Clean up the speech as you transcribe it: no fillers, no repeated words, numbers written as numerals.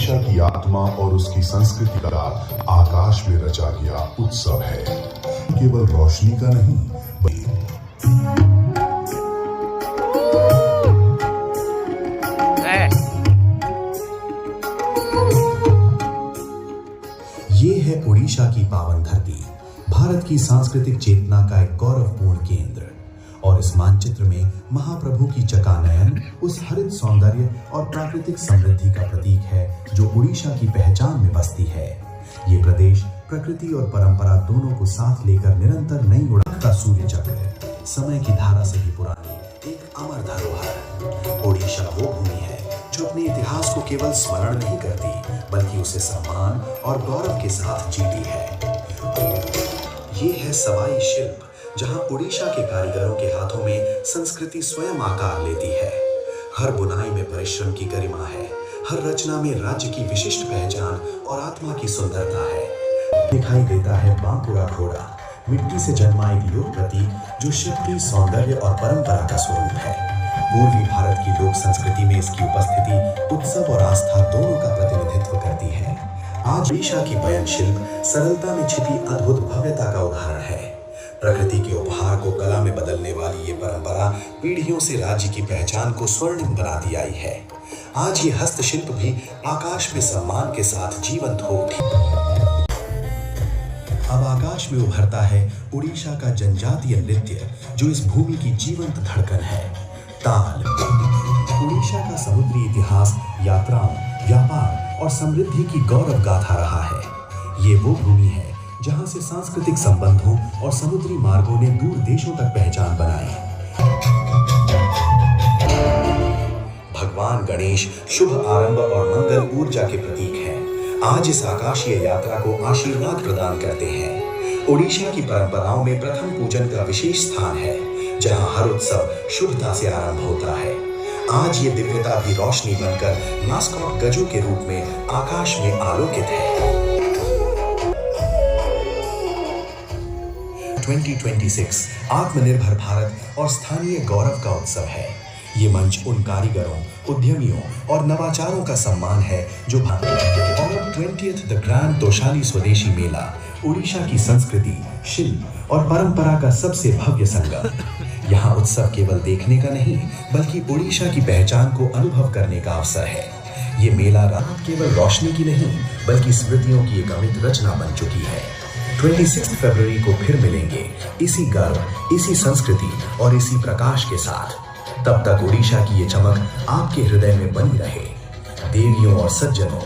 ओडिशा की आत्मा और उसकी संस्कृति का आकाश में रचा गया उत्सव है। केवल रोशनी का नहीं ये है ओडिशा की पावन धरती, भारत की सांस्कृतिक चेतना का एक गौरवपूर्ण केंद्र। और इस मानचित्र में महाप्रभु की चकानयन उस हरित सौंदर्य और प्राकृतिक समृद्धि का प्रतीक है जो ओडिशा की पहचान में बसती है। ये प्रदेश प्रकृति और परंपरा दोनों को साथ लेकर निरंतर नई उड़ान का सूर्य चक्र, समय की धारा से भी पुरानी एक अमर धरोहर। ओडिशा वो भूमि है जो अपने इतिहास को केवल स्मरण नहीं करती बल्कि उसे सम्मान और गौरव के साथ जीती है। ये है सवाई शिल्प, जहां ओडिशा के कारीगरों के हाथों में संस्कृति स्वयं आकार लेती है। हर बुनाई में परिश्रम की गरिमा है, हर रचना में राज्य की विशिष्ट पहचान और आत्मा की सुंदरता है। दिखाई देता है बांकुरा घोड़ा, मिट्टी से जन्मा एक लोक प्रतीक जो शक्ति, सौंदर्य और परंपरा का स्वरूप है। पूर्वी भारत की लोक संस्कृति में इसकी उपस्थिति उत्सव और आस्था दोनों का प्रतिनिधित्व करती है। आज ओडिशा की बयन शिल्प सरलता में छिपी अद्भुत भव्यता का उदाहरण है। प्रकृति के उपहार को कला में बदलने वाली ये परंपरा पीढ़ियों से राज्य की पहचान को स्वर्णिम बनाती आई है। आज ये हस्तशिल्प भी आकाश में सम्मान के साथ जीवंत हो उठी। अब आकाश में उभरता है ओडिशा का जनजातीय नृत्य जो इस भूमि की जीवंत धड़कन है, ताल। ओडिशा का समुद्री इतिहास यात्राओं, व्यापार और समृद्धि की गौरव गाथा रहा है। ये वो भूमि है जहां से सांस्कृतिक संबंधों और समुद्री मार्गों ने दूर देशों तक पहचान बनाई। भगवान गणेश शुभ आरंभ और मंगल ऊर्जा के प्रतीक हैं। आज इस आकाशीय यात्रा को आशीर्वाद प्रदान करते हैं। ओडिशा की परंपराओं में प्रथम पूजन का विशेष स्थान है, जहां हर उत्सव शुभता से आरंभ होता है। आज ये दिव्यता भी रोशनी बनकर मास्कॉट गजों के रूप में आकाश में आलोकित है। 2026 आत्मनिर्भर भारत और स्थानीय गौरव का उत्सव है। ये मंच उन कारीगरों, उद्यमियों और नवाचारों का सम्मान है जो और 20th द ग्रैंड तोशाली स्वदेशी मेला ओडिशा की संस्कृति, शिल्प और परंपरा का सबसे भव्य संगम। यहाँ उत्सव केवल देखने का नहीं बल्कि ओडिशा की पहचान को अनुभव करने का अवसर है। ये मेला रात केवल रोशनी की नहीं बल्कि स्मृतियों की एक अमिट रचना बन चुकी है। 26 फरवरी को फिर मिलेंगे इसी गर्व, इसी संस्कृति और इसी प्रकाश के साथ। तब तक ओडिशा की ये चमक आपके हृदय में बनी रहे। देवियों और सज्जनों,